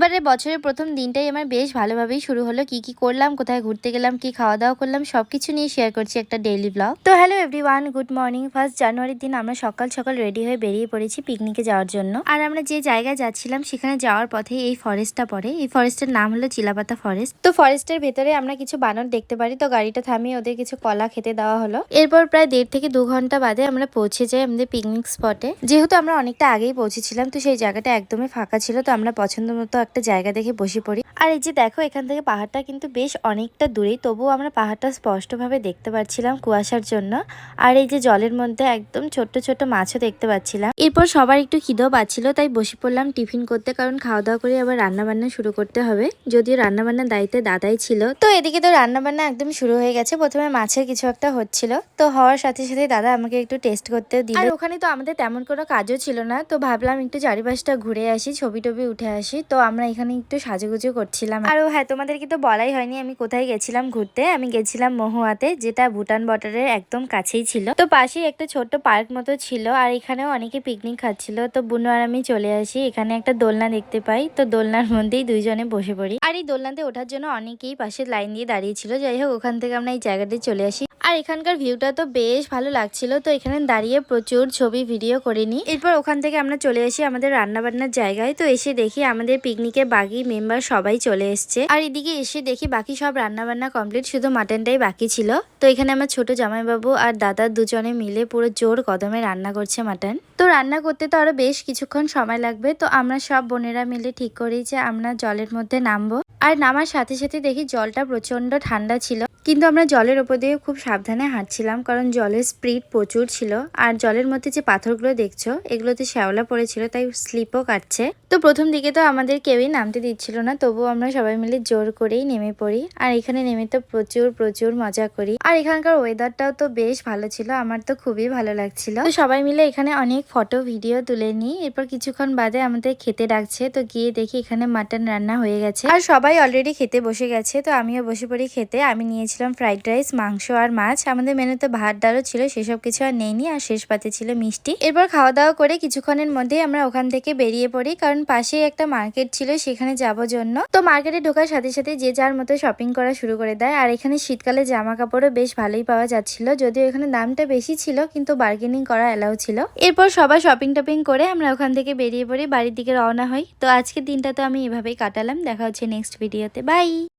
এবারে বছরের প্রথম দিনটাই আমার বেশ ভালোভাবেই শুরু হলো। কি করলাম, কোথায় ঘুরতে গেলাম, কি খাওয়া দাওয়া করলাম সবকিছু নিয়ে শেয়ার করছি একটা ডেইলি ব্লগ। তো হ্যালো এভরিওয়ান, গুড মর্নিং। 1 জানুয়ারির দিন আমরা সকাল সকাল রেডি হয়ে বেরিয়ে পড়েছি পিকনিকে যাওয়ার জন্য। আর আমরা যে জায়গায় যাচ্ছিলাম সেখানে যাওয়ার পথে এই ফরেস্টটা পড়ে। এই ফরেস্টের নাম হলো চিলাপাতা ফরেস্ট। তো ফরেস্টের ভেতরে আমরা কিছু বানর দেখতে পারি। তো গাড়িটা থামিয়ে ওদের কিছু কলা খেতে দেওয়া হলো। এরপর প্রায় 1.5 থেকে 2 ঘন্টা বাদে আমরা পৌঁছে যাই আমাদের পিকনিক স্পটে। যেহেতু আমরা অনেকটা আগেই পৌঁছেছিলাম তো সেই জায়গাটা একদমই ফাঁকা ছিল। তো আমরা পছন্দ মতো একটা জায়গা দেখে বসে পড়ি। আর এই যে দেখো, এখান থেকে পাহাড়টা কিন্তু বেশ অনেকটা দূরেই, তবুও আমরা পাহাড়টা স্পষ্টভাবে দেখতে পাচ্ছিলাম কুয়াশার জন্য। আর এই যে জলের মধ্যে একদম ছোট্ট ছোট্ট মাছও দেখতে পাচ্ছিলাম। এরপর সবার একটু খিদেও পাচ্ছিল, তাই বসে পড়লাম টিফিন করতে, কারণ খাওয়া দাওয়া করে আবার রান্না বান্না শুরু করতে হবে। যদিও রান্না বান্নার দায়িত্বে দাদাই ছিল। তো এদিকে তো রান্না বান্না একদম শুরু হয়ে গেছে। প্রথমে মাছের কিছু একটা হচ্ছিল, তো হওয়ার সাথে সাথে দাদা আমাকে একটু টেস্ট করতেও দিল। আর ওখানে তো আমাদের তেমন কোনো কাজও ছিল না, তো ভাবলাম একটু চারিপাশটা ঘুরে আসি, ছবি টবি উঠে আসি। তো আমরা এখানে একটু সাজুগুজু করছিলাম। আর হ্যাঁ, তোমাদেরকে তো বলাই হয়নি আমি কোথায় গেছিলাম ঘুরতে। আমি গেছিলাম মহুয়াতে, যেটা ভুটান বর্ডারের একদম কাছেই ছিল। তো পাশেই একটা ছোট্ট পার্ক মতো ছিল, আর এখানেও অনেকে পিকনিক খাচ্ছিল। তো বুনু আর আমি চলে আসি। এখানে একটা দোলনা দেখতে পাই, তো দোলনার মধ্যেই দুইজনে বসে পড়ি। আর এই দোলনাতে ওঠার জন্য অনেকেই পাশে লাইন দিয়ে দাঁড়িয়েছিল। যাই হোক, ওখান থেকে আমরা এই জায়গাটায় চলে আসি। আর এখানকার ভিউটা তো বেশ ভালো লাগছিল। তো এখানে দাঁড়িয়ে প্রচুর ছবি ভিডিও করে নিই। এরপর ওখান থেকে আমরা চলে আসি আমাদের রান্না বান্নার জায়গায়। তো এসে দেখি আমাদের পিকনিকে বাকি মেম্বার সবাই চলে এসছে। আর এদিকে এসে দেখি বাকি সব রান্না বান্না কমপ্লিট, শুধু মাটনটাই বাকি ছিল। তো এখানে আমার ছোট জামাইবাবু আর দাদা দুজনে মিলে পুরো জোর কদমে রান্না করছে মাটন। তো রান্না করতে তো আরো বেশ কিছুক্ষণ সময় লাগবে। তো আমরা সব বোনেরা মিলে ঠিক করি যে আমরা জলের মধ্যে নামবো। আর নামার সাথে সাথে দেখি জলটা প্রচন্ড ঠান্ডা ছিল, কিন্তু আমরা জলের উপর দিয়ে খুব সাবধানে হাঁটছিলাম, কারণ জলের স্পিড প্রচুর ছিল। আর জলের মধ্যে যে পাথরগুলো দেখছো এগুলোতে শ্যাওলা পড়েছিল, তাই স্লিপও কাটছে। তো প্রথম দিকে তো আমাদের কেউই নামতে দিচ্ছিল না, তবুও আমরা সবাই মিলে জোর করেই নেমে পড়ি। আর এখানে নেমে তো প্রচুর মজা করি। আর এখানকার ওয়েদারটাও তো বেশ ভালো ছিল, আমার তো খুবই ভালো লাগছিল। তো সবাই মিলে এখানে অনেক ফটো ভিডিও তুলে নিই। এরপর কিছুক্ষণ বাদে আমাদের খেতে ডাকছে, তো গিয়ে দেখি এখানে মাটন রান্না হয়ে গেছে। আর সবাই অলরেডি খেতে বসে গেছে, তো আমিও বসে পড়ি খেতে। আমি নিয়েছিলাম ফ্রাইড রাইস, মাংস আর মাছ। আমাদের মেনুতে ভাত ডালও ছিল, সেসব কিছু আর নেইনি। আর শেষ পাতে ছিল মিষ্টি। এরপর খাওয়া দাওয়া করে কিছুক্ষণের মধ্যেই আমরা ওখান থেকে বেরিয়ে পড়ি, কারণ পাশেই একটা মার্কেট ছিল, সেখানে যাবো জন্য। তো মার্কেটে ঢোকার সাথে সাথে যে যার মতো শপিং করা শুরু করে দেয়। আর এখানে শীতকালে জামা কাপড়ও বেশ ভালোই পাওয়া যাচ্ছিল, যদিও এখানে দামটা বেশি ছিল, কিন্তু বার্গেনিং করা এলাও ছিল। এরপর সবাই শপিং টপিং করে আমরা ওখান থেকে বেরিয়ে পড়ি, বাড়ির দিকে রওনা হই। তো আজকের দিনটা তো আমি এভাবেই কাটালাম। দেখা হচ্ছে নেক্সট ভিডিওতে, বাই।